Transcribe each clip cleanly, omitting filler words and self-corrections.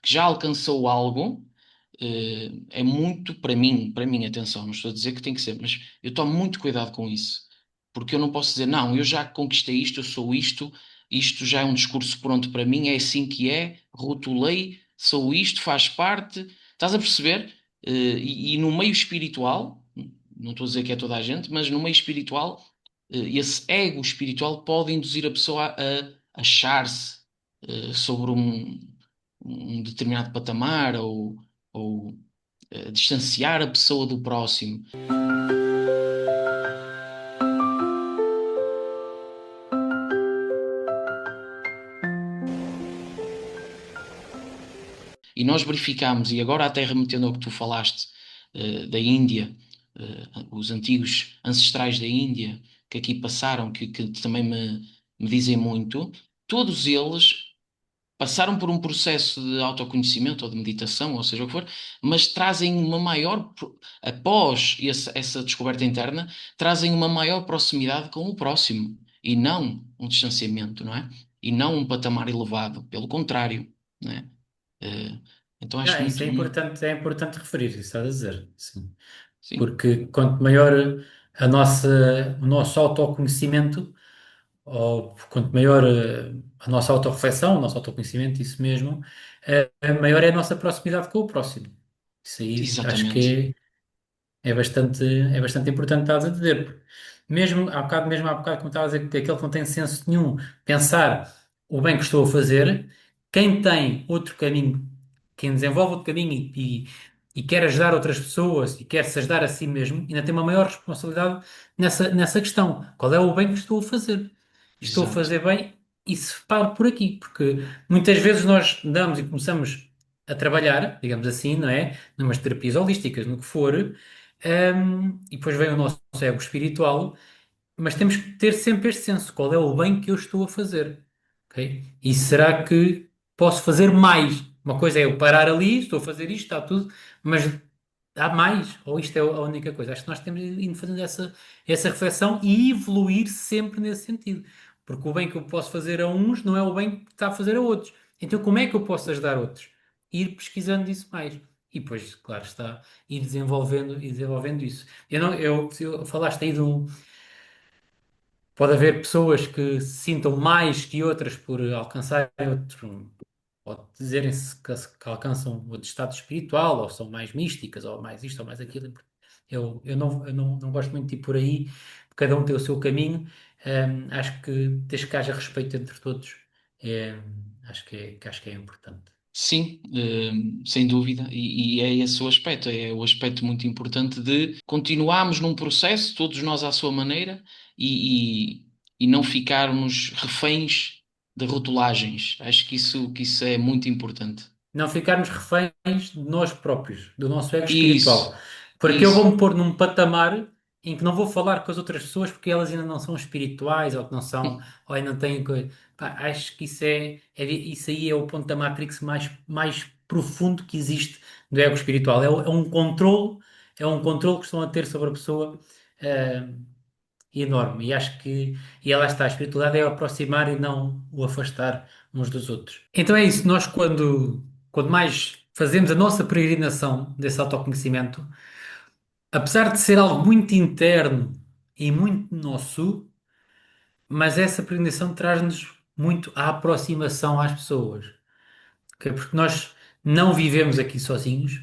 que já alcançou algo, é muito para mim, atenção, não estou a dizer que tem que ser, mas eu tomo muito cuidado com isso, porque eu não posso dizer, não, eu já conquistei isto, eu sou isto, isto já é um discurso pronto para mim, é assim que é, rotulei, sou isto, faz parte, estás a perceber? E no meio espiritual, não estou a dizer que é toda a gente, mas no meio espiritual, esse ego espiritual pode induzir a pessoa a achar-se sobre um determinado patamar ou distanciar a pessoa do próximo. E nós verificamos, e agora até remetendo ao que tu falaste da Índia, os antigos ancestrais da Índia que aqui passaram, que também me dizem muito, todos eles passaram por um processo de autoconhecimento ou de meditação, ou seja o que for, mas trazem uma maior, após essa descoberta interna, trazem uma maior proximidade com o próximo e não um distanciamento, não é? E não um patamar elevado, pelo contrário, não é? Eh, então acho Isso muito, é importante referir, isso está a dizer, sim. sim, Porque quanto maior o nosso autoconhecimento, ou quanto maior a nossa autorreflexão, o nosso autoconhecimento, isso mesmo, maior é a nossa proximidade com o próximo. Isso aí acho exatamente, que é bastante importante estás a dizer. Mesmo há bocado, como estava a dizer, que aquele que não tem senso nenhum, pensar o bem que estou a fazer, quem tem outro caminho, quem desenvolve outro caminho e quer ajudar outras pessoas e quer se ajudar a si mesmo, ainda tem uma maior responsabilidade nessa questão. Qual é o bem que estou a fazer? Estou a exato, fazer bem e se para por aqui, porque muitas vezes nós damos e começamos a trabalhar, digamos assim, não é? Numas terapias holísticas, no que for, e depois vem o nosso ego espiritual, mas temos que ter sempre este senso: qual é o bem que eu estou a fazer? Ok? E será que posso fazer mais? Uma coisa é eu parar ali, estou a fazer isto, está tudo, mas há mais? Ou isto é a única coisa? Acho que nós temos de ir fazendo essa reflexão e evoluir sempre nesse sentido. Porque o bem que eu posso fazer a uns não é o bem que está a fazer a outros. Então, como é que eu posso ajudar outros? Ir pesquisando isso mais. E depois, claro está, ir desenvolvendo isso. Falaste aí de um. Pode haver pessoas que se sintam mais que outras por alcançar outro, ou dizerem-se que alcançam outro estado espiritual, ou são mais místicas, ou mais isto, ou mais aquilo. Eu não gosto muito de ir por aí, cada um tem o seu caminho. Acho que desde que haja respeito entre todos, é, acho que é importante. sim, sem dúvida, e é esse o aspecto, é o aspecto muito importante de continuarmos num processo, todos nós à sua maneira, e, e não ficarmos reféns de rotulagens. Acho que isso é muito importante. Não ficarmos reféns de nós próprios, do nosso ego Isso, espiritual. Porque eu isso. vou-me pôr num patamar em que não vou falar com as outras pessoas porque elas ainda não são espirituais ou que não são, ou ainda não têm coisa. Pá, acho que isso aí é o ponto da Matrix mais profundo que existe do ego espiritual. É um controle que estão a ter sobre a pessoa, eh, enorme. E lá está, a espiritualidade é o aproximar e não o afastar uns dos outros. Então é isso, nós quando mais fazemos a nossa peregrinação desse autoconhecimento, apesar de ser algo muito interno e muito nosso, mas essa peregrinação traz-nos muito a aproximação às pessoas, ok? Porque nós não vivemos aqui sozinhos.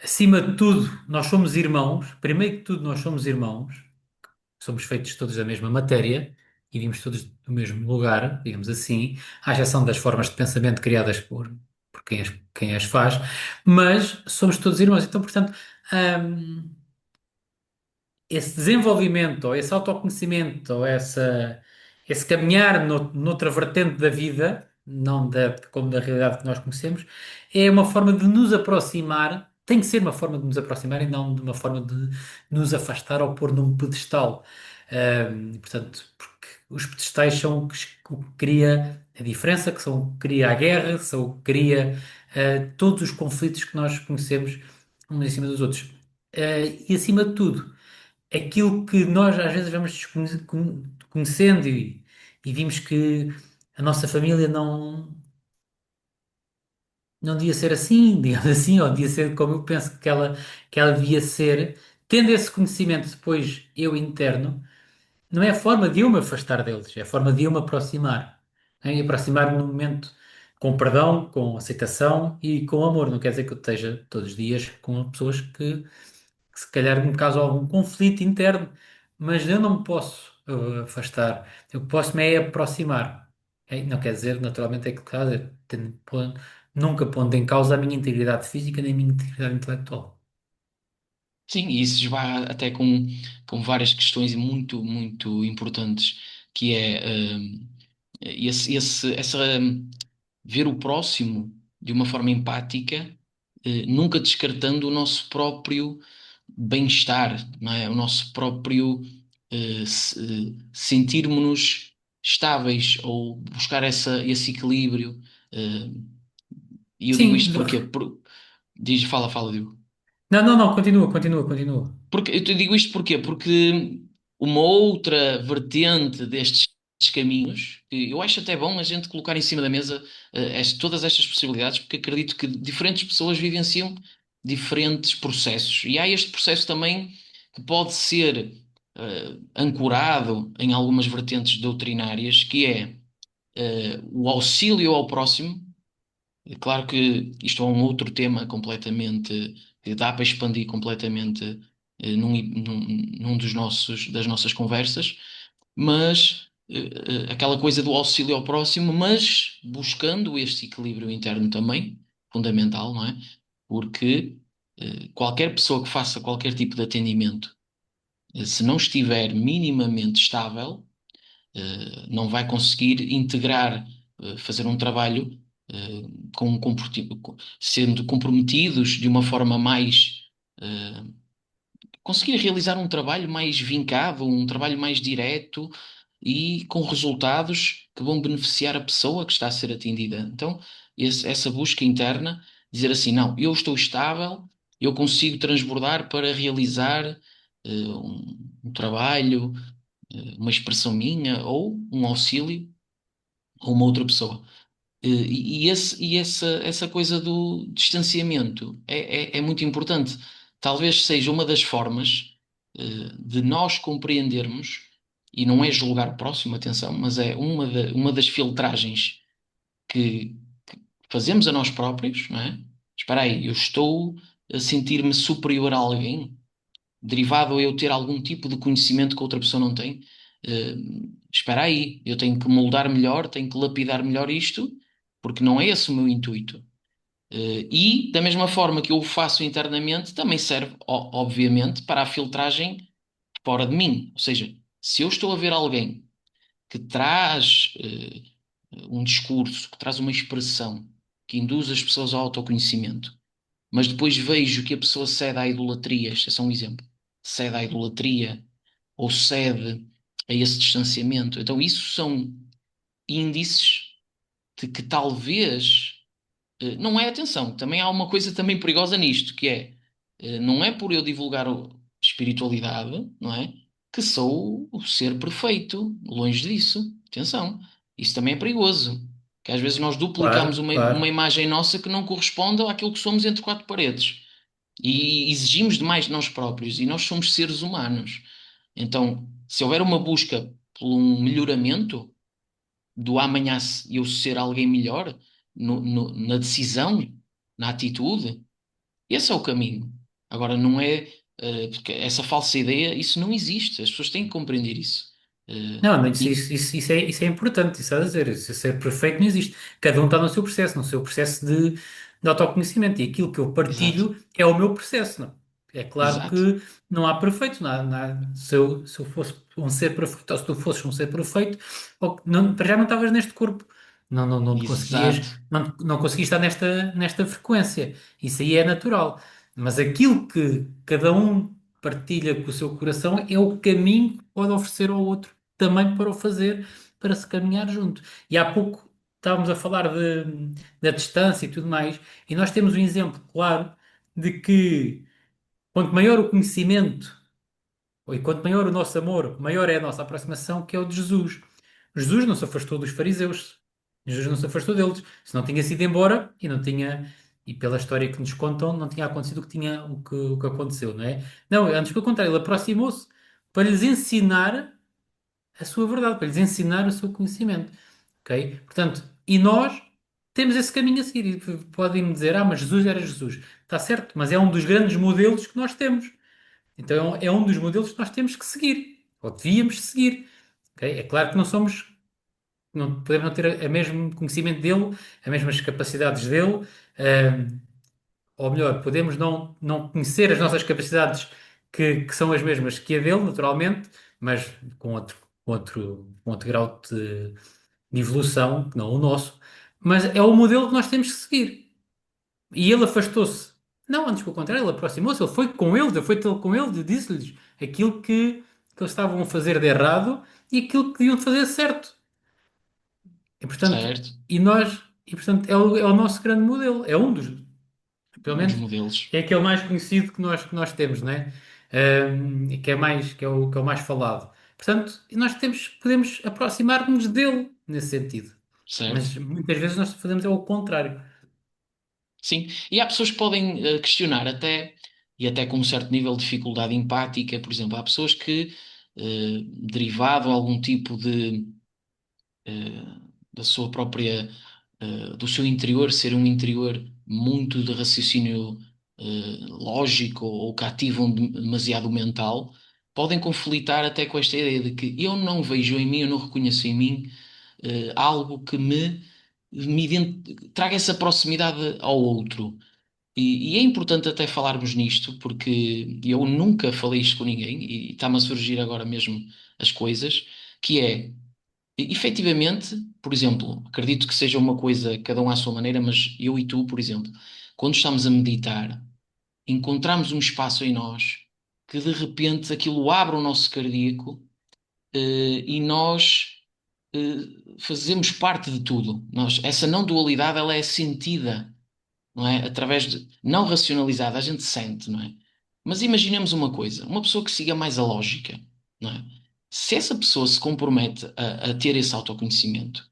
Acima de tudo, nós somos irmãos. Primeiro que tudo, nós somos irmãos. Somos feitos todos da mesma matéria e vimos todos do mesmo lugar, digamos assim, à exceção das formas de pensamento criadas por quem as faz, mas somos todos irmãos. Então, portanto, hum, esse desenvolvimento, ou esse autoconhecimento, esse caminhar noutra vertente da vida, não como da realidade que nós conhecemos, é uma forma de nos aproximar, tem que ser uma forma de nos aproximar e não de uma forma de nos afastar ou pôr num pedestal. Portanto, porque os pedestais são o que cria a diferença, que são o que cria a guerra, são o que cria todos os conflitos que nós conhecemos uns em cima dos outros. E acima de tudo, aquilo que nós às vezes vamos conhecendo e vimos que a nossa família não devia ser assim, digamos assim, ou devia ser como eu penso que ela devia ser, tendo esse conhecimento depois eu interno, não é a forma de eu me afastar deles, é a forma de eu me aproximar. Né? E aproximar-me no momento com perdão, com aceitação e com amor. Não quer dizer que eu esteja todos os dias com pessoas que se calhar me causam algum conflito interno, mas eu não me posso afastar. Eu posso me é aproximar. Não quer dizer, naturalmente, é que está a dizer, nunca pondo em causa a minha integridade física nem a minha integridade intelectual. Sim, e isso esbarra até com várias questões muito importantes, que é ver o próximo de uma forma empática, nunca descartando o nosso próprio bem-estar, não é? O nosso próprio sentirmos-nos estáveis ou buscar esse equilíbrio. Eh, e eu digo Sim, isto porque, fala, Diogo. não, continua, continua, continua. Porque, eu te digo isto porquê? Porque uma outra vertente destes caminhos, que eu acho até bom a gente colocar em cima da mesa todas estas possibilidades, porque acredito que diferentes pessoas vivenciam diferentes processos. E há este processo também que pode ser ancorado em algumas vertentes doutrinárias, que é o auxílio ao próximo. É claro que isto é um outro tema completamente, que dá para expandir completamente num das nossas conversas, mas aquela coisa do auxílio ao próximo, mas buscando este equilíbrio interno também, fundamental, não é? Porque qualquer pessoa que faça qualquer tipo de atendimento, se não estiver minimamente estável, não vai conseguir integrar, fazer um trabalho sendo comprometidos de uma forma mais. eh, conseguir realizar um trabalho mais vincado, um trabalho mais direto e com resultados que vão beneficiar a pessoa que está a ser atendida. Então, essa busca interna, dizer assim: não, eu estou estável, eu consigo transbordar para realizar um trabalho, uma expressão minha ou um auxílio a uma outra pessoa. Essa coisa do distanciamento é muito importante. Talvez seja uma das formas de nós compreendermos, e não é julgar o próximo, atenção, mas é uma das filtragens que fazemos a nós próprios, não é? Espera aí, eu estou a sentir-me superior a alguém, derivado a eu ter algum tipo de conhecimento que outra pessoa não tem. eh, Espera aí, eu tenho que moldar melhor, tenho que lapidar melhor isto, porque não é esse o meu intuito. E, da mesma forma que eu o faço internamente, também serve, obviamente, para a filtragem fora de mim. Ou seja, se eu estou a ver alguém que traz um discurso, que traz uma expressão que induz as pessoas ao autoconhecimento, mas depois vejo que a pessoa cede à idolatria, este é só um exemplo, cede à idolatria ou cede a esse distanciamento. Então, isso são índices de que talvez não é, atenção, também há uma coisa também perigosa nisto, que é não é por eu divulgar espiritualidade, não é? Que sou o ser perfeito, longe disso. Atenção, isso também é perigoso. Que às vezes nós duplicamos Claro, uma claro. imagem nossa que não corresponde àquilo que somos entre quatro paredes. E exigimos demais de nós próprios, e nós somos seres humanos. Então, se houver uma busca por um melhoramento, do amanhã eu ser alguém melhor, na decisão, na atitude, esse é o caminho. Agora, não é, porque essa falsa ideia, isso não existe. As pessoas têm que compreender isso. Eh, Não, mas e- isso é importante, isso a dizer. Isso, ser perfeito não existe. Cada um está no seu processo de autoconhecimento. E aquilo que eu exato, partilho é o meu processo. Não? É claro exato, que não há perfeito. Se eu fosse um ser perfeito, ou se tu fosses um ser perfeito, não, para já não estavas neste corpo. Não te conseguias, exato, não conseguias estar nesta frequência. Isso aí é natural. Mas aquilo que cada um partilha com o seu coração é o caminho que pode oferecer ao outro também para o fazer, para se caminhar junto. E há pouco estávamos a falar da distância e tudo mais, e nós temos um exemplo claro de que quanto maior o conhecimento, e quanto maior o nosso amor, maior é a nossa aproximação, que é o de Jesus. Jesus não se afastou dos fariseus, Jesus não se afastou deles, se não tinha sido embora e não tinha, e pela história que nos contam, não tinha acontecido o que aconteceu, não é? Não, antes pelo contrário, ele aproximou-se para lhes ensinar a sua verdade, para lhes ensinar o seu conhecimento, ok? Portanto, e nós temos esse caminho a seguir. E podem-me dizer, mas Jesus era Jesus. Está certo, mas é um dos grandes modelos que nós temos. Então é um dos modelos que nós temos que seguir, ou devíamos seguir. Ok? É claro que não somos, não podemos não ter o mesmo conhecimento dele, as mesmas capacidades dele, ahm, ou melhor, podemos não conhecer as nossas capacidades que são as mesmas que a dele, naturalmente, mas com outro grau de evolução, que não o nosso. Mas é o modelo que nós temos que seguir. E ele afastou-se. Não, antes pelo contrário, ele aproximou-se, ele foi com eles, ele foi ter com eles e disse-lhes aquilo que eles estavam a fazer de errado e aquilo que deviam fazer de certo. E portanto, certo? é é o nosso grande modelo, é um dos, pelo Um dos menos modelos, é aquele mais conhecido que nós temos, né? E que é que é o mais falado. Portanto, nós temos, podemos aproximar-nos dele nesse sentido. certo? Mas muitas vezes nós fazemos é o contrário. Sim. E há pessoas que podem questionar até, e até com um certo nível de dificuldade empática, por exemplo, há pessoas que, derivado a algum tipo de da sua própria, do seu interior ser um interior muito de raciocínio lógico ou que ativam demasiado o mental, podem conflitar até com esta ideia de que eu não vejo em mim, eu não reconheço em mim algo que traga essa proximidade ao outro. E é importante até falarmos nisto, porque eu nunca falei isto com ninguém, e está-me a surgir agora mesmo as coisas, que é efetivamente, por exemplo, acredito que seja uma coisa, cada um à sua maneira, mas eu e tu, por exemplo, quando estamos a meditar, encontramos um espaço em nós que de repente aquilo abre o nosso cardíaco, e nós fazemos parte de tudo. Essa não dualidade, ela é sentida, não é? Através de, não racionalizada, a gente sente, não é? Mas imaginemos uma coisa, uma pessoa que siga mais a lógica, não é? Se essa pessoa se compromete a ter esse autoconhecimento,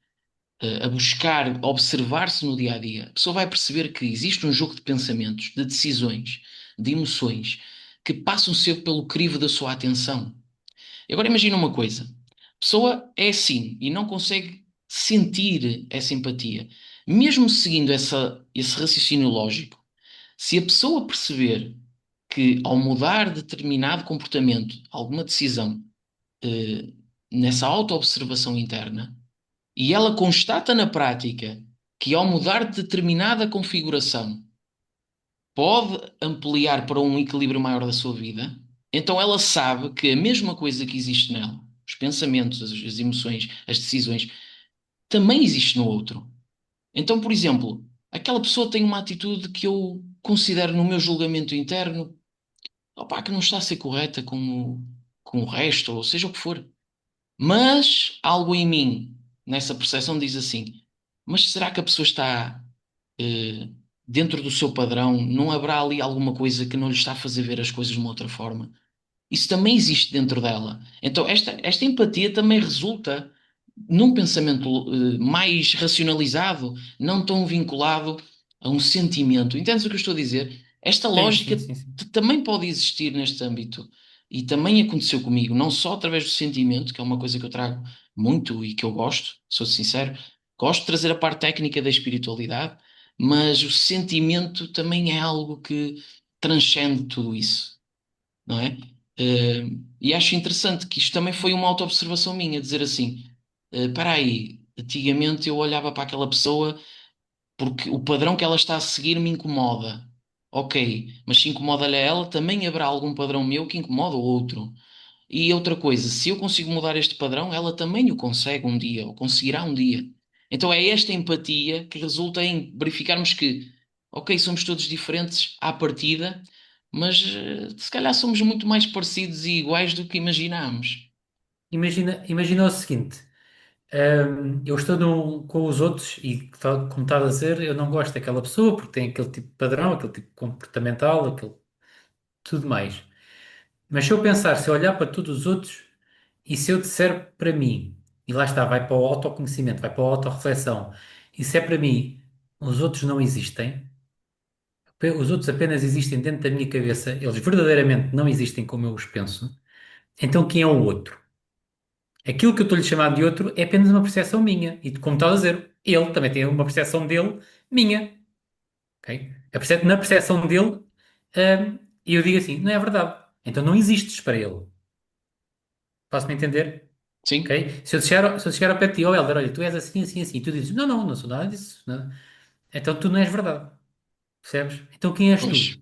a buscar observar-se no dia a dia, a pessoa vai perceber que existe um jogo de pensamentos, de decisões, de emoções que passam sempre pelo crivo da sua atenção. E agora imagina uma coisa: a pessoa é assim e não consegue sentir essa empatia, mesmo seguindo esse raciocínio lógico. Se a pessoa perceber que ao mudar determinado comportamento, alguma decisão, eh, nessa auto-observação interna, e ela constata na prática que ao mudar de determinada configuração pode ampliar para um equilíbrio maior da sua vida, então ela sabe que a mesma coisa que existe nela, os pensamentos, as emoções, as decisões, também existe no outro. Então, por exemplo, aquela pessoa tem uma atitude que eu considero no meu julgamento interno, opá, que não está a ser correta com o resto, ou seja o que for. Mas algo em mim, nessa percepção, diz assim: mas será que a pessoa está eh, dentro do seu padrão? Não haverá ali alguma coisa que não lhe está a fazer ver as coisas de uma outra forma? Isso também existe dentro dela. Então, esta empatia também resulta num pensamento mais racionalizado, não tão vinculado a um sentimento. Entendes o que eu estou a dizer? Esta Sim, lógica sim, sim, sim. também pode existir neste âmbito. E também aconteceu comigo, não só através do sentimento, que é uma coisa que eu trago muito e que eu gosto, sou sincero, gosto de trazer a parte técnica da espiritualidade, mas o sentimento também é algo que transcende tudo isso, não é? E acho interessante que isto também foi uma auto-observação minha, dizer assim: espera aí, antigamente eu olhava para aquela pessoa porque o padrão que ela está a seguir me incomoda. Ok, mas se incomoda-lhe a ela, também haverá algum padrão meu que incomoda o outro. E outra coisa, se eu consigo mudar este padrão, ela também o consegue um dia, ou conseguirá um dia. Então é esta empatia que resulta em verificarmos que, ok, somos todos diferentes à partida, mas se calhar somos muito mais parecidos e iguais do que imaginámos. Imagina o seguinte: eu estou com os outros e, como estava a dizer, eu não gosto daquela pessoa porque tem aquele tipo de padrão, aquele tipo comportamental, aquele tudo mais. Mas se eu pensar, se eu olhar para todos os outros e se eu disser para mim. E lá está, vai para o autoconhecimento, vai para a autorreflexão. Isso é para mim, os outros não existem, os outros apenas existem dentro da minha cabeça, eles verdadeiramente não existem como eu os penso. Então quem é o outro? Aquilo que eu estou-lhe chamando de outro é apenas uma percepção minha. E como estás a dizer, ele também tem uma percepção dele minha. Ok? Na percepção dele, eu digo assim, não é verdade. Então não existes para ele. Posso-me entender? Sim? Ok? Se eu chegar ao pé de ti, oh Helder, olha, tu és assim, assim, assim, e tu dizes, não, não, não sou nada disso. Não. Então tu não és verdade. Percebes? Então quem és tu? Pois,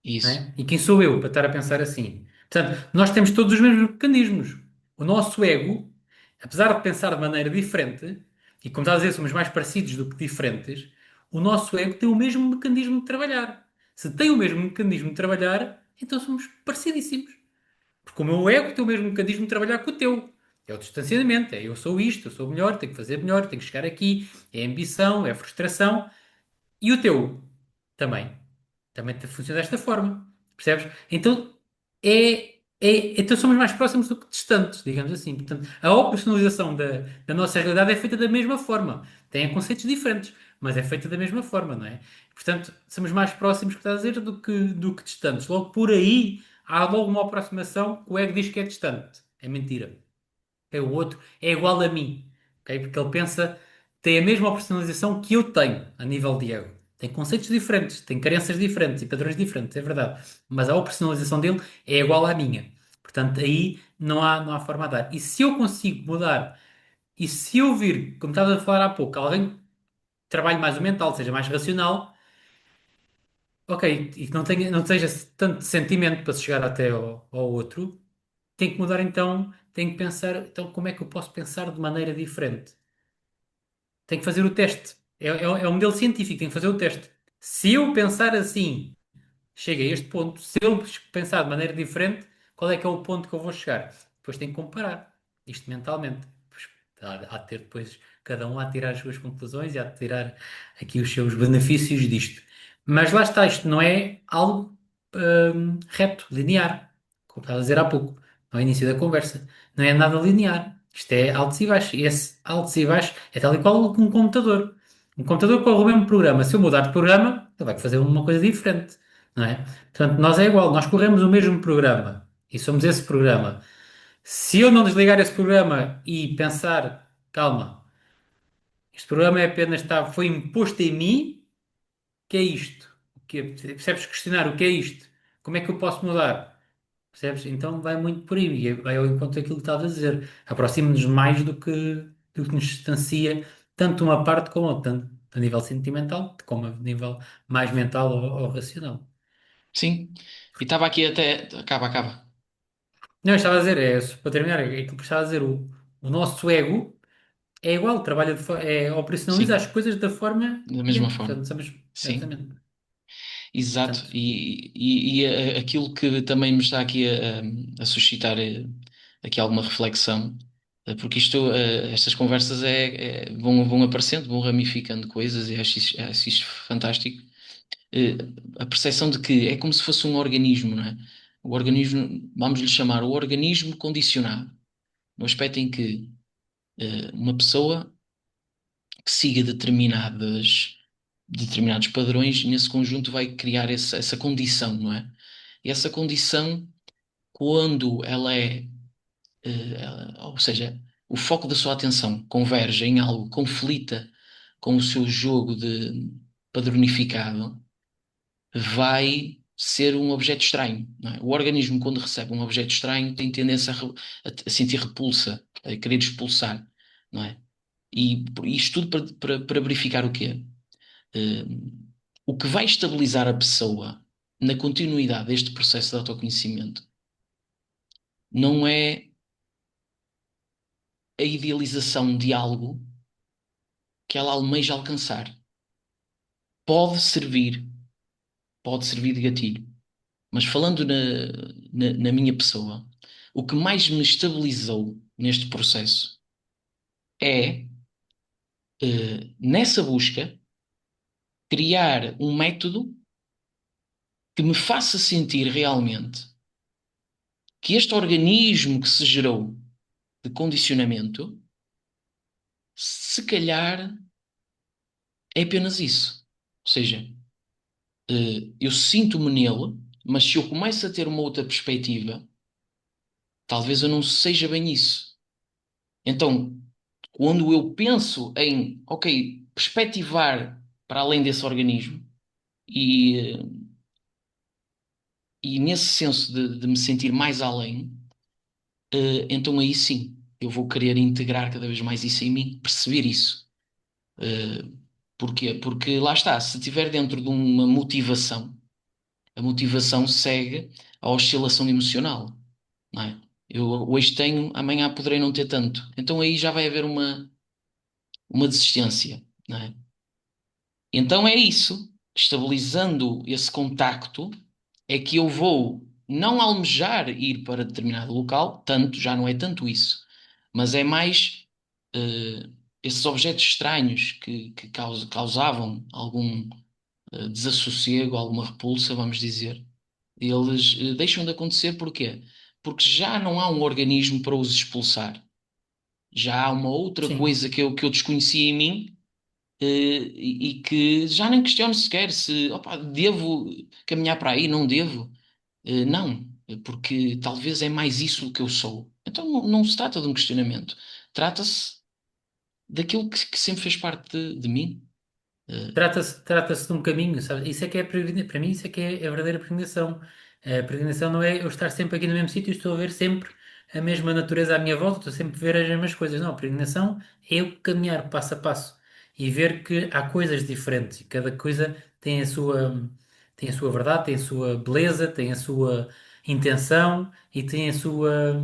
Não isso. é? E quem sou eu para estar a pensar assim? Portanto, nós temos todos os mesmos mecanismos. O nosso ego, apesar de pensar de maneira diferente, e como estás a dizer, somos mais parecidos do que diferentes, o nosso ego tem o mesmo mecanismo de trabalhar. Se tem o mesmo mecanismo de trabalhar, então somos parecidíssimos. Porque o meu ego tem o mesmo mecanismo de trabalhar que o teu. É o distanciamento, é eu sou isto, eu sou melhor, tenho que fazer melhor, tenho que chegar aqui, é ambição, é frustração. E o teu? Também. Também funciona desta forma. Percebes? Então, então somos mais próximos do que distantes, digamos assim. Portanto, a operacionalização da nossa realidade é feita da mesma forma. Tem conceitos diferentes, mas é feita da mesma forma, não é? Portanto, somos mais próximos, que estás a dizer, do que distantes. Logo por aí, há logo uma aproximação que o ego diz que é distante. É mentira. É o outro, é igual a mim. Ok? Porque ele pensa, tem a mesma personalização que eu tenho a nível de ego. Tem conceitos diferentes, tem crenças diferentes e padrões diferentes, é verdade. Mas a personalização dele é igual à minha. Portanto, aí não há forma a dar. E se eu consigo mudar, e se eu vir, como estava a falar há pouco, alguém que trabalhe mais o mental, seja mais racional, ok, e que não seja tanto sentimento para se chegar até ao outro, tem que mudar então, tem que pensar, então como é que eu posso pensar de maneira diferente? Tem que fazer o teste. É um modelo científico, tem que fazer o teste. Se eu pensar assim, chega a este ponto. Se eu pensar de maneira diferente, qual é que é o ponto que eu vou chegar? Depois tenho que comparar isto mentalmente. Pois, há de ter depois, cada um há de tirar as suas conclusões e há de tirar aqui os seus benefícios disto. Mas lá está, isto não é algo reto, linear, como estava a dizer há pouco, no início da conversa. Não é nada linear. Isto é altos e baixos. E esse altos e baixos é tal e qual que um computador. Um computador corre o mesmo programa. Se eu mudar de programa, ele vai fazer uma coisa diferente, não é? Portanto, nós é igual, nós corremos o mesmo programa e somos esse programa. Se eu não desligar esse programa e pensar, calma, este programa é apenas foi imposto em mim, que é isto? Percebes? Questionar o que é isto? Como é que eu posso mudar? Percebes? Então vai muito por aí, e vai ao encontro daquilo que estavas a dizer. Aproxima-nos mais do que nos distancia, tanto uma parte como outra, tanto a nível sentimental como a nível mais mental ou racional. Sim. E estava aqui até. Acaba, acaba. Não, eu estava a dizer, só para terminar, é aquilo que estava a dizer, o nosso ego é igual, trabalha operacionaliza as Sim. coisas da forma Da que é. mesma forma. Portanto, somos, Sim. exatamente. Exato. Portanto, E aquilo que também me está aqui a suscitar aqui alguma reflexão, porque estas conversas vão aparecendo, vão ramificando coisas e acho isto fantástico. Eh, a percepção de que é como se fosse um organismo, não é? O organismo, vamos lhe chamar o organismo condicionado, no aspecto em que uma pessoa que siga determinados padrões, nesse conjunto vai criar essa condição, não é? E essa condição, quando ou seja, o foco da sua atenção converge em algo, conflita com o seu jogo de padronificado, vai ser um objeto estranho, não é? O organismo, quando recebe um objeto estranho, tem tendência a sentir repulsa, a querer expulsar, não é? E isto tudo para verificar o quê? Eh, o que vai estabilizar a pessoa na continuidade deste processo de autoconhecimento não é a idealização de algo que ela almeja alcançar. Pode servir, pode servir de gatilho, mas falando na minha pessoa, o que mais me estabilizou neste processo é, nessa busca, criar um método que me faça sentir realmente que este organismo que se gerou de condicionamento Se calhar é apenas isso. Ou seja, eu sinto-me nele, mas se eu começo a ter uma outra perspectiva, talvez eu não seja bem isso. Então, quando eu penso em, ok, perspectivar para além desse organismo e nesse senso de me sentir mais além, então aí sim, eu vou querer integrar cada vez mais isso em mim, perceber isso. Eh, Porquê? Porque lá está, se estiver dentro de uma motivação, a motivação segue a oscilação emocional, não é? Eu hoje tenho, amanhã poderei não ter tanto. Então aí já vai haver uma desistência, não é? Então é isso, estabilizando esse contacto, é que eu vou não almejar ir para determinado local, tanto, já não é tanto isso, mas é mais esses objetos estranhos que causavam algum desassossego, alguma repulsa, vamos dizer, eles deixam de acontecer porquê? Porque já não há um organismo para os expulsar. Já há uma outra Sim. coisa que eu desconhecia em mim e que já nem questiono sequer se opa, devo caminhar para aí, não devo. Não, porque talvez é mais isso do que eu sou. Então não se trata de um questionamento. Trata-se daquilo que sempre fez parte de mim. Eh, Trata-se de um caminho, sabe? Isso é que é para mim, isso é que é a verdadeira peregrinação. A peregrinação não é eu estar sempre aqui no mesmo sítio e estou a ver sempre a mesma natureza à minha volta, estou sempre a ver as mesmas coisas. Não, a peregrinação é eu caminhar passo a passo e ver que há coisas diferentes e cada coisa tem a sua verdade, tem a sua beleza, tem a sua intenção e tem a sua.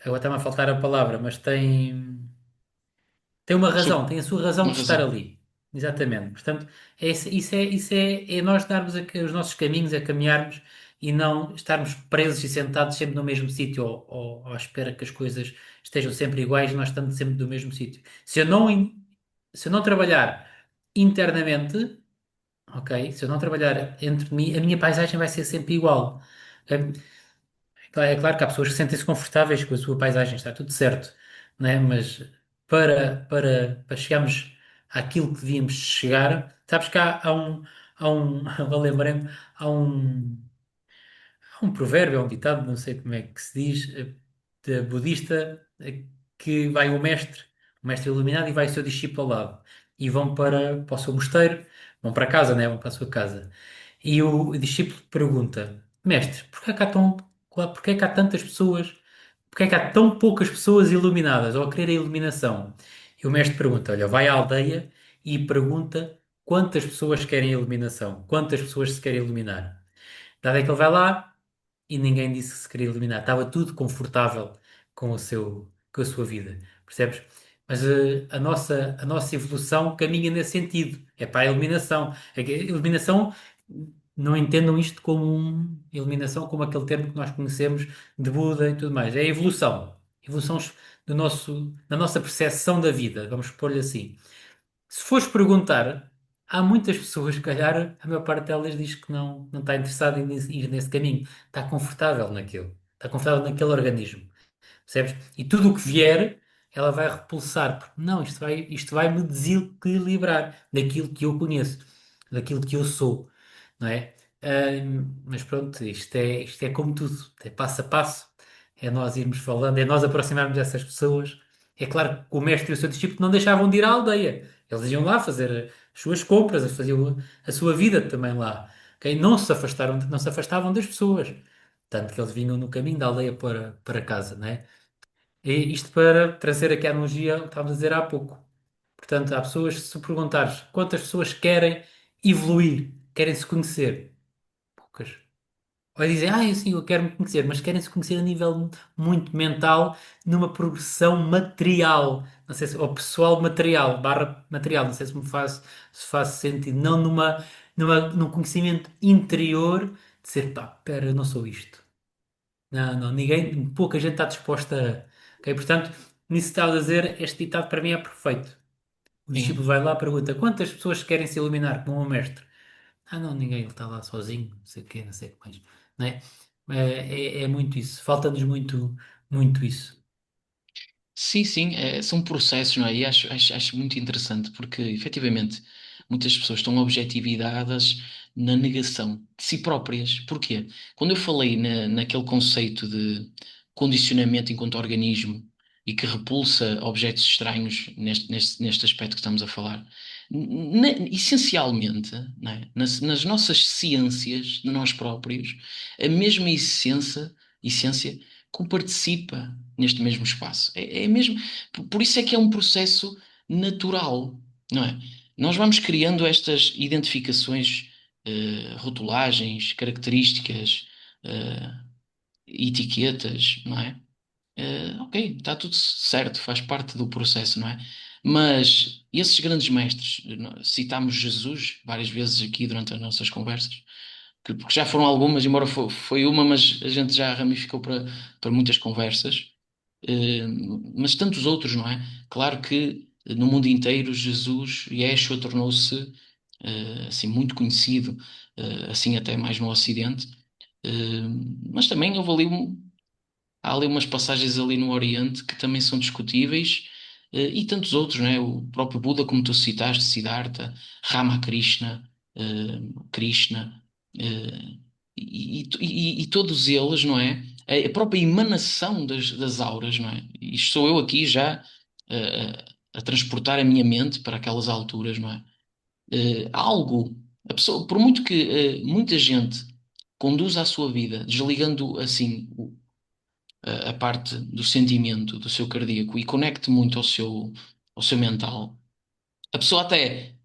Agora está-me a faltar a palavra, mas tem uma razão, Sou tem a sua razão uma de estar razão. ali. Exatamente. Portanto, é nós darmos os nossos caminhos, a caminharmos e não estarmos presos e sentados sempre no mesmo sítio ou à espera que as coisas estejam sempre iguais e nós estamos sempre no mesmo sítio. Se eu não trabalhar internamente, ok? Se eu não trabalhar entre mim, a minha paisagem vai ser sempre igual. Ok? É claro que há pessoas que sentem-se confortáveis com a sua paisagem, está tudo certo, né? Mas para chegarmos àquilo que devíamos chegar, sabes que agora lembrei-me, há um, há um provérbio, há um ditado, não sei como é que se diz, budista, que vai o mestre iluminado, e vai o seu discípulo ao lado. E vão para o seu mosteiro, vão para casa, né? Vão para a sua casa. E o discípulo pergunta: Mestre, porquê é que há tantas pessoas, porquê é que há tão poucas pessoas iluminadas ou a querer a iluminação? E o mestre pergunta: Olha, vai à aldeia e pergunta quantas pessoas querem a iluminação, quantas pessoas se querem iluminar. Dado é que ele vai lá e ninguém disse que se queria eliminar. Estava tudo confortável com a sua vida, percebes? Mas a nossa evolução caminha nesse sentido. É para a eliminação. É que a eliminação, não entendam isto como eliminação como aquele termo que nós conhecemos de Buda e tudo mais. É a evolução. Evolução da nossa percepção da vida, vamos pôr-lhe assim. Se fores perguntar, há muitas pessoas, se calhar, a maior parte delas diz que não está interessada em ir nesse caminho. Está confortável naquilo. Está confortável naquele organismo. Percebes? E tudo o que vier, ela vai repulsar. Porque não, isto vai me desequilibrar daquilo que eu conheço, daquilo que eu sou. Não é? Mas pronto, isto é como tudo. É passo a passo. É nós irmos falando, é nós aproximarmos dessas pessoas. É claro que o mestre e o seu discípulo não deixavam de ir à aldeia. Eles iam lá fazer as suas compras, faziam a sua vida também lá. Ok? Não se afastavam das pessoas. Tanto que eles vinham no caminho da aldeia para casa, né? E isto para trazer aqui a analogia, que estávamos a dizer há pouco. Portanto, há pessoas, se tu perguntares quantas pessoas querem evoluir, querem se conhecer, poucas. Ou dizem, assim, eu quero me conhecer, mas querem se conhecer a nível muito mental, numa progressão material, não sei se, ou pessoal material, barra material, não sei se faz sentido, não num conhecimento interior de ser, pá, pera, eu não sou isto. Não, pouca gente está disposta a. Ok? Portanto, nisso que estava a dizer, este ditado para mim é perfeito. O discípulo Sim. vai lá e pergunta: quantas pessoas querem se iluminar como o mestre? Não, ninguém, ele está lá sozinho, não sei o quê, não sei o que mais. Não é? É muito isso. Falta-nos muito, muito isso. Sim, sim, são processos, não é? E acho muito interessante porque, efetivamente, muitas pessoas estão objetivizadas na negação de si próprias. Porquê? Quando eu falei naquele conceito de condicionamento enquanto organismo e que repulsa objetos estranhos neste aspecto que estamos a falar, essencialmente, não é? Nas nossas ciências de nós próprios, a mesma essência comparticipa neste mesmo espaço. É mesmo, por isso é que é um processo natural, não é? Nós vamos criando estas identificações, rotulagens, características, eh, etiquetas, não é? Ok, está tudo certo, faz parte do processo, não é? Mas esses grandes mestres, citámos Jesus várias vezes aqui durante as nossas conversas, porque já foram algumas, embora foi uma, mas a gente já ramificou para muitas conversas. Eh, mas tantos outros, não é? Claro que no mundo inteiro Jesus, Yeshua, tornou-se assim muito conhecido, assim até mais no Ocidente. Eh, mas também há ali umas passagens ali no Oriente que também são discutíveis, e tantos outros, não é? O próprio Buda, como tu citaste, Siddhartha, Ramakrishna, Krishna, eh, e todos eles, não é? A própria emanação das auras, não é? Isto sou eu aqui já a transportar a minha mente para aquelas alturas, não é? Algo, a pessoa, por muito que muita gente conduza a sua vida desligando assim a parte do sentimento, do seu cardíaco e conecte muito ao seu mental, a pessoa até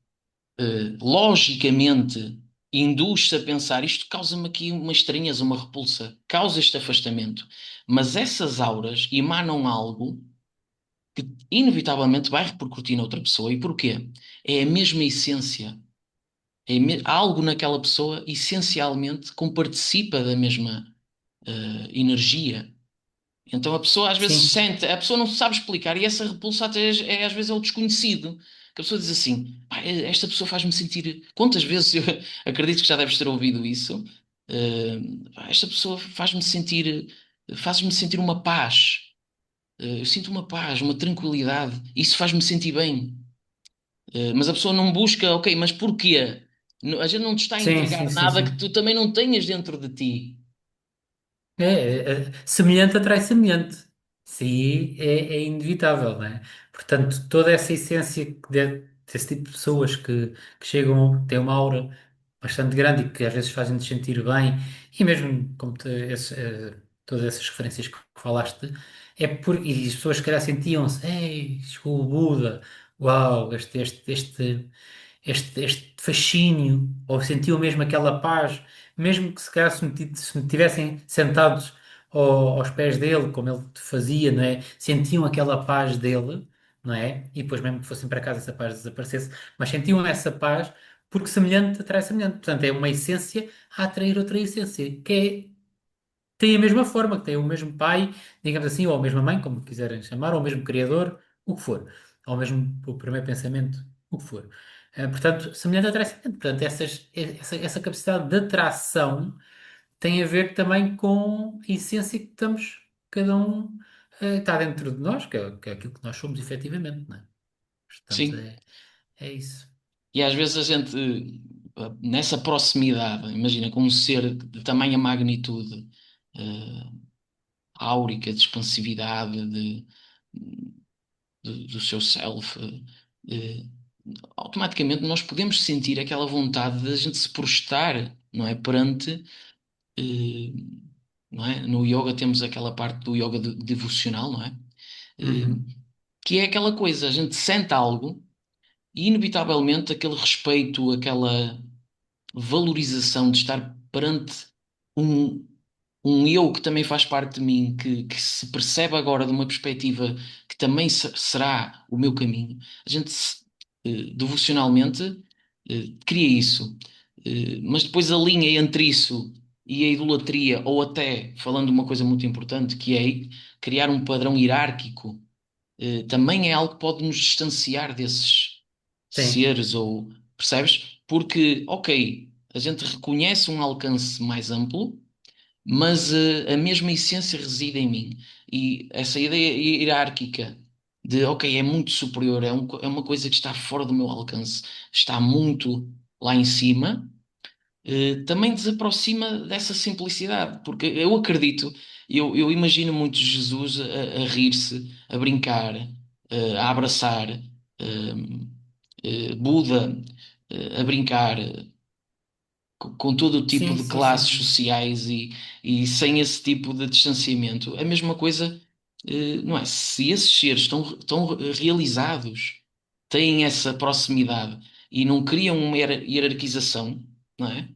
logicamente induz-se a pensar isto causa-me aqui uma estranheza, uma repulsa, causa este afastamento. Mas essas auras emanam algo que inevitavelmente vai repercutir na outra pessoa. E porquê? É a mesma essência. Há algo naquela pessoa essencialmente comparticipa da mesma energia. Então a pessoa às vezes Sim, sente, a pessoa não sabe explicar, e essa repulsa até às vezes é o desconhecido. Que a pessoa diz assim: "Pá, esta pessoa faz-me sentir." Quantas vezes eu acredito que já deves ter ouvido isso? "Pá, esta pessoa faz-me sentir uma paz. Eu sinto uma paz, uma tranquilidade. Isso faz-me sentir bem." Mas a pessoa não busca, ok, mas porquê? A gente não te está a sim, sim, entregar sim, nada que sim. tu também não tenhas dentro de ti. Semelhante atrai semelhante. Isso aí é inevitável, não é? Portanto, toda essa essência desse tipo de pessoas que chegam, têm uma aura bastante grande e que às vezes fazem-nos sentir bem, e mesmo como todas essas referências que falaste, e as pessoas se calhar sentiam-se, ei, chegou o Buda, uau, este fascínio, ou sentiam mesmo aquela paz, mesmo que se calhar se me tivessem sentados aos pés dele, como ele fazia, não é? Sentiam aquela paz dele, não é? E depois mesmo que fossem para casa essa paz desaparecesse, mas sentiam essa paz porque semelhante atrai semelhante. Portanto, é uma essência a atrair outra essência, tem a mesma forma, que tem o mesmo pai, digamos assim, ou a mesma mãe, como quiserem chamar, ou o mesmo criador, o que for, ou mesmo o primeiro pensamento, o que for. Portanto, semelhante atrai semelhante. Portanto, essa capacidade de atração tem a ver também com a essência que estamos, cada um está dentro de nós, que é aquilo que nós somos efetivamente, não é? Portanto, Sim. é isso. E às vezes a gente, nessa proximidade, imagina, com um ser de tamanha magnitude, eh, áurica, de expansividade, do seu self, eh, automaticamente nós podemos sentir aquela vontade de a gente se prostrar, não é? Perante, eh, não é? No yoga temos aquela parte do yoga devocional, não é? Eh, Uhum. que é aquela coisa, a gente sente algo e inevitavelmente aquele respeito, aquela valorização de estar perante um, um eu que também faz parte de mim, que se percebe agora de uma perspectiva que também será o meu caminho. A gente devocionalmente cria isso. Mas depois a linha entre isso e a idolatria, ou até, falando de uma coisa muito importante, que é criar um padrão hierárquico, também é algo que pode nos distanciar desses Sim, seres, ou percebes? Porque, ok, a gente reconhece um alcance mais amplo, mas a mesma essência reside em mim. E essa ideia hierárquica de, ok, é muito superior, é uma coisa que está fora do meu alcance, está muito lá em cima, também desaproxima dessa simplicidade, porque eu acredito, eu imagino muito Jesus a rir-se, a brincar, a abraçar, Buda, a brincar com todo o tipo Sim, de sim, sim, classes sim. sociais e sem esse tipo de distanciamento. A mesma coisa, não é? Se esses seres estão realizados, têm essa proximidade e não criam uma hierarquização, não é?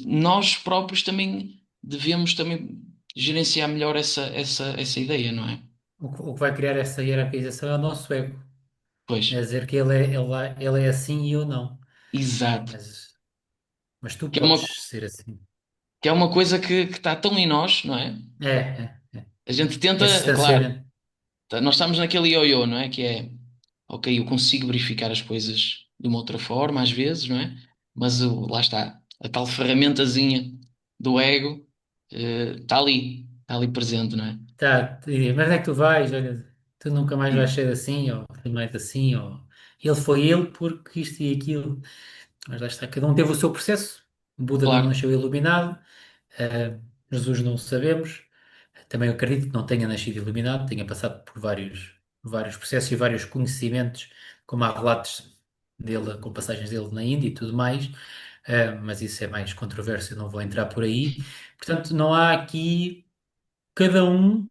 Nós próprios também devemos também gerenciar melhor essa ideia, não é? O que vai criar essa hierarquização é o nosso ego. Pois, É dizer que ele é assim e eu não. exato. Mas, mas tu Que é uma, podes ser assim. que é uma coisa que está tão em nós, não é? É. A gente Esse tenta, claro, distanciamento. nós estamos naquele ioiô, não é? Que é, ok, eu consigo verificar as coisas de uma outra forma, às vezes, não é? Mas lá está, a tal ferramentazinha do ego, está ali presente, não é? Tá, mas onde é que tu vais? Olha, tu nunca mais vais ser assim, ou tu não és assim, ou ele foi ele porque isto e aquilo. Mas lá está, cada um teve o seu processo. O Buda não Claro, nasceu iluminado, Jesus não o sabemos. Também eu acredito que não tenha nascido iluminado, tenha passado por vários processos e vários conhecimentos, como há relatos dele, com passagens dele na Índia e tudo mais, mas isso é mais controverso, eu não vou entrar por aí. Portanto, não há aqui. Cada um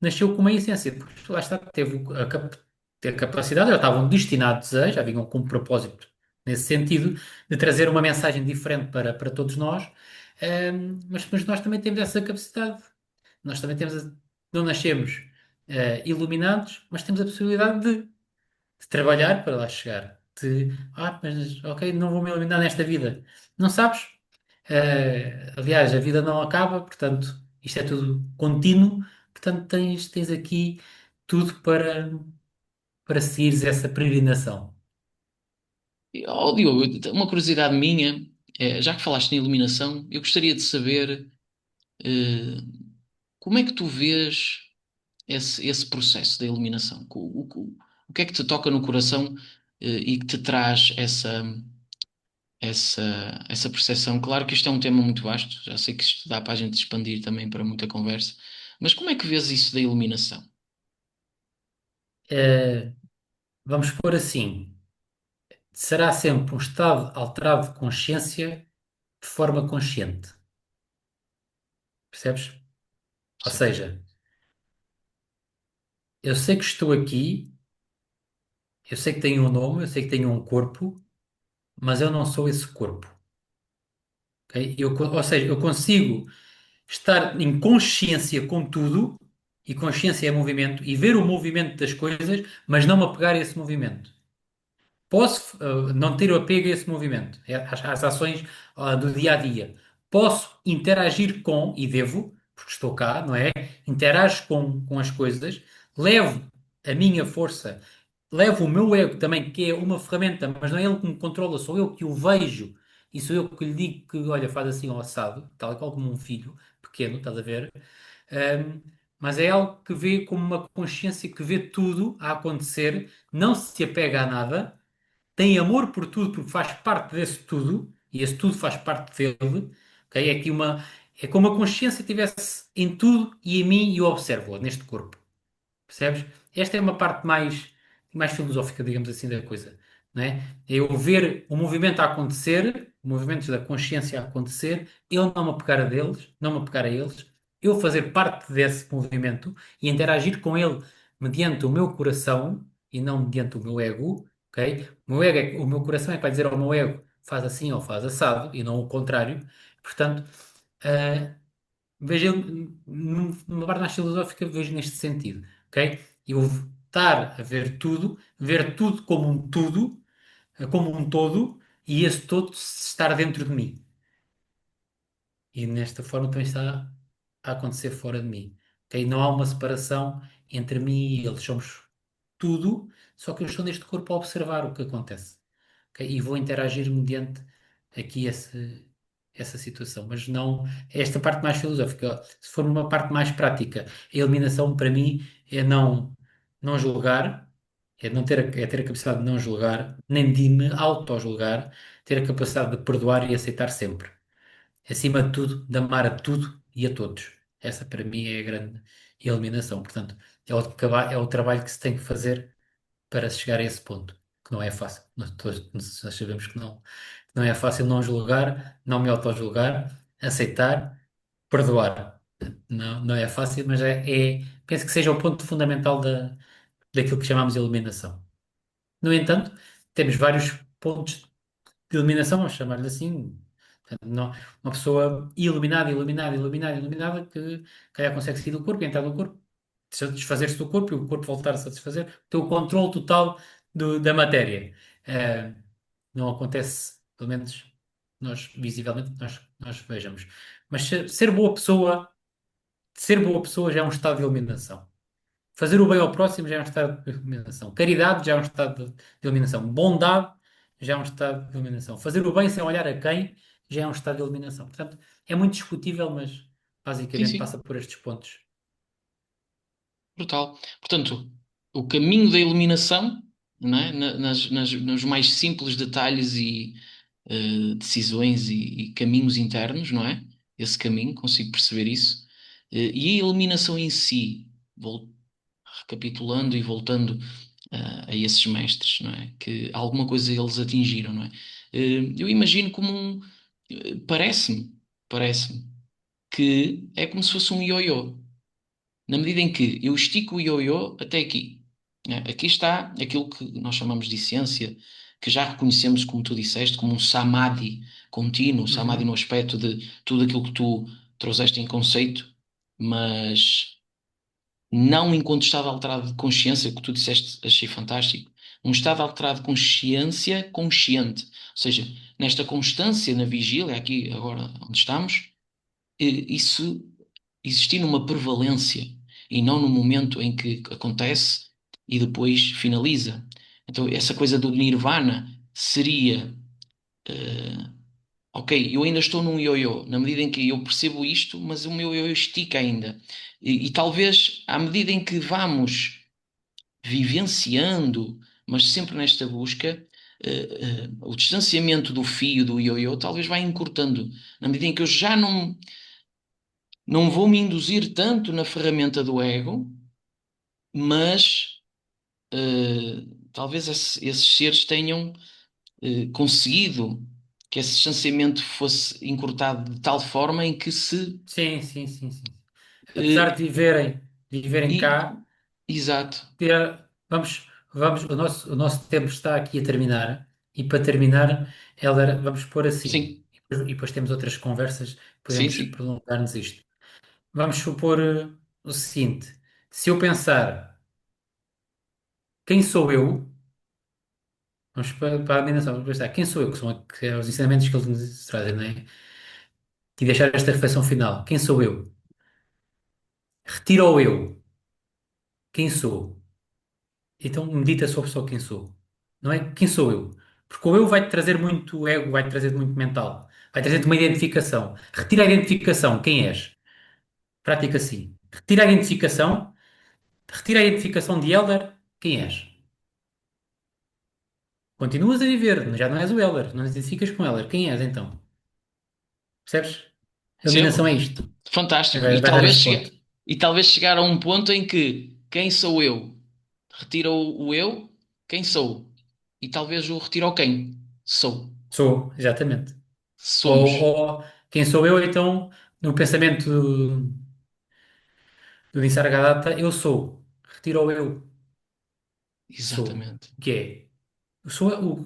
nasceu com uma essência, porque lá está, teve a capacidade, já estavam destinados a, já vinham com um propósito nesse sentido, de trazer uma mensagem diferente para todos nós, mas nós também temos essa capacidade. Nós também não nascemos iluminados, mas temos a possibilidade de trabalhar para lá chegar. Mas ok, não vou me iluminar nesta vida. Não sabes? Aliás, a vida não acaba, portanto, isto é tudo contínuo, portanto, tens aqui tudo para seguires essa peregrinação. Diogo, uma curiosidade minha, já que falaste em iluminação, eu gostaria de saber, eh, como é que tu vês esse processo da iluminação? O que é que te toca no coração, e que te traz essa, essa percepção? Claro que isto é um tema muito vasto, já sei que isto dá para a gente expandir também para muita conversa, mas como é que vês isso da iluminação? Eh, Vamos pôr assim: será sempre um estado alterado de consciência de forma consciente. Percebes? Ou Sim. seja, eu sei que estou aqui, eu sei que tenho um nome, eu sei que tenho um corpo, mas eu não sou esse corpo. Ok? Ou seja, eu consigo estar em consciência com tudo, e consciência é movimento, e ver o movimento das coisas, mas não me apegar a esse movimento. Posso não ter o apego a esse movimento, às ações do dia a dia. Posso interagir com, e devo, porque estou cá, não é? Interajo com as coisas, levo a minha força, levo o meu ego também, que é uma ferramenta, mas não é ele que me controla, sou eu que o vejo e sou eu que lhe digo que, olha, faz assim ao assado, tal e qual como um filho pequeno, estás a ver? Ahm, mas é algo que vê como uma consciência que vê tudo a acontecer, não se apega a nada, tem amor por tudo porque faz parte desse tudo e esse tudo faz parte dele. Ok? É como a consciência estivesse em tudo e em mim e eu observo-a neste corpo. Percebes? Esta é uma parte mais filosófica, digamos assim, da coisa. Não é? É eu ver o movimento a acontecer, movimentos da consciência a acontecer, eu não me apegar a deles, não me apegar a eles, eu fazer parte desse movimento e interagir com ele mediante o meu coração e não mediante o meu ego. Ok? O meu coração é que vai dizer ao meu ego faz assim ou faz assado e não o contrário. Portanto, ah, vejo numa parte mais filosófica, vejo neste sentido, ok? Eu estar a ver tudo como um todo, e esse todo estar dentro de mim. E nesta forma também está a acontecer fora de mim, ok? Não há uma separação entre mim e eles, somos tudo, só que eu estou neste corpo a observar o que acontece, ok? E vou interagir mediante aqui essa situação, mas não esta parte mais filosófica. Se for uma parte mais prática, a eliminação para mim é não julgar, é não ter é ter a capacidade de não julgar, nem de me auto-julgar, ter a capacidade de perdoar e aceitar sempre. Acima de tudo, de amar a tudo e a todos. Essa para mim é a grande eliminação. Portanto, é o trabalho que se tem que fazer para se chegar a esse ponto, que não é fácil. Nós sabemos que não é fácil não julgar, não me auto-julgar, aceitar, perdoar. Não é fácil, mas penso que seja o ponto fundamental daquilo que chamamos de eliminação. No entanto, temos vários pontos de eliminação, vamos chamar-lhe assim. Portanto, uma pessoa iluminada, iluminada, iluminada, iluminada, que calhar consegue sair do corpo, entrar no corpo, desfazer-se do corpo e o corpo voltar a se satisfazer, ter o controle total da matéria. Eh, não acontece, pelo menos visivelmente, nós vejamos. Mas ser boa pessoa já é um estado de iluminação. Fazer o bem ao próximo já é um estado de iluminação. Caridade já é um estado de iluminação. Bondade já é um estado de iluminação. Fazer o bem sem olhar a quem já é um estado de iluminação. Portanto, é muito discutível, mas Sim, basicamente passa sim, por estes pontos. brutal. Portanto, o caminho da iluminação, não é? Nos mais simples detalhes e decisões e caminhos internos, não é? Esse caminho, consigo perceber isso. E a iluminação em si, vou recapitulando e voltando a esses mestres, não é? Que alguma coisa eles atingiram, não é? Eu imagino como parece-me que é como se fosse um ioiô, na medida em que eu estico o ioiô até aqui, né? Aqui está aquilo que nós chamamos de essência, que já reconhecemos, como tu disseste, como um samadhi contínuo, samadhi no Uhum. aspecto de tudo aquilo que tu trouxeste em conceito, mas não enquanto estado alterado de consciência, que tu disseste, achei fantástico. Um estado alterado de consciência consciente. Ou seja, nesta constância, na vigília, aqui agora onde estamos, isso existir numa prevalência e não no momento em que acontece e depois finaliza. Então, essa coisa do nirvana seria, ok, eu ainda estou num ioiô, na medida em que eu percebo isto, mas o meu ioiô estica ainda. E talvez, à medida em que vamos vivenciando, mas sempre nesta busca, o distanciamento do fio do ioiô talvez vá encurtando, na medida em que eu já não vou me induzir tanto na ferramenta do ego, mas talvez esses seres tenham conseguido que esse distanciamento fosse encurtado de tal forma em que se. Sim, sim, sim, sim. Apesar eh, de viverem e, cá, exato. o nosso tempo está aqui a terminar. E para terminar, Helder, vamos pôr assim. Sim, E depois temos outras conversas, sim, podemos sim. prolongar-nos isto. Vamos supor o seguinte: se eu pensar quem sou eu, vamos para a animação, vamos pensar quem sou eu, que é os ensinamentos que eles nos trazem, não é? E deixar esta reflexão final: quem sou eu? Retira o eu, quem sou? Então medita sobre só quem sou, não é? Quem sou eu? Porque o eu vai-te trazer muito ego, vai-te trazer muito mental, vai trazer-te uma identificação. Retira a identificação, quem és? Prática assim. Retira a identificação de Elder, quem és? Continuas a viver, já não és o Elder, não te identificas com Elder. Quem és então? Percebes? A iluminação Percebo. é isto. Fantástico. Vai dar esse ponto. E talvez chegar a um ponto em que quem sou eu? Retira o eu, quem sou? E talvez o retira o quem? Sou. Sou, exatamente. Somos. Ou quem sou eu, então, no pensamento do Nisargadatta, eu sou. Retira o eu, sou. Exatamente. O que é? O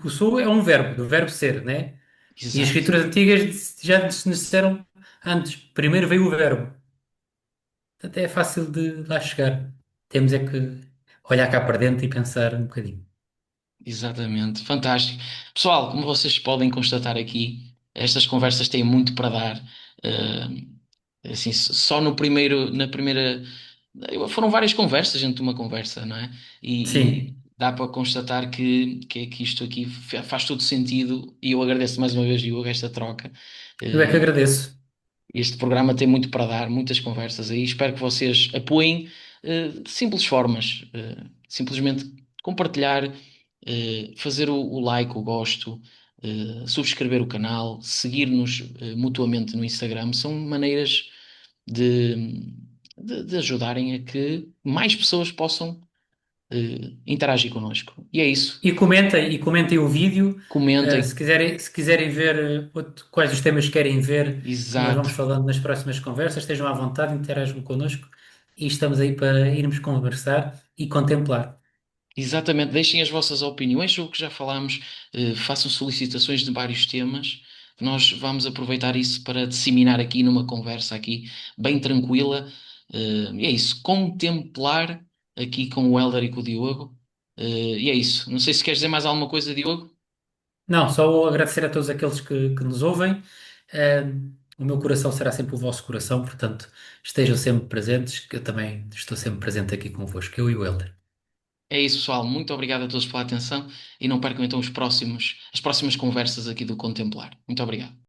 sou é um verbo, do verbo ser, né? E as Exato. escrituras antigas já nos disseram antes. Primeiro veio o verbo. Portanto, é fácil de lá chegar. Temos é que olhar cá para dentro e pensar um bocadinho. Exatamente, fantástico. Pessoal, como vocês podem constatar aqui, estas conversas têm muito para dar. Assim, só no primeiro, na primeira, foram várias conversas dentro de uma conversa, não é? E, Sim. dá para constatar que isto aqui faz todo sentido e eu agradeço mais uma vez, Diogo, esta troca. Eu é que Eh, agradeço. Este programa tem muito para dar, muitas conversas aí. Espero que vocês apoiem de simples formas. Simplesmente compartilhar, fazer o like, o gosto, subscrever o canal, seguir-nos mutuamente no Instagram. São maneiras de, de ajudarem a que mais pessoas possam interagir connosco. E é isso. E comentem o vídeo. Comentem. Se quiserem ver quais os temas que querem ver, que nós vamos Exato. falando nas próximas conversas, estejam à vontade, interajam connosco e estamos aí para irmos conversar e contemplar. Exatamente, deixem as vossas opiniões sobre o que já falámos, façam solicitações de vários temas, que nós vamos aproveitar isso para disseminar aqui numa conversa aqui bem tranquila. E é isso, contemplar aqui com o Hélder e com o Diogo. E é isso. Não sei se queres dizer mais alguma coisa, Diogo. Não, só agradecer a todos aqueles que nos ouvem. Eh, o meu coração será sempre o vosso coração, portanto, estejam sempre presentes, que eu também estou sempre presente aqui convosco, eu e o Helder. É isso, pessoal. Muito obrigado a todos pela atenção e não percam então as próximas conversas aqui do Contemplar. Muito obrigado.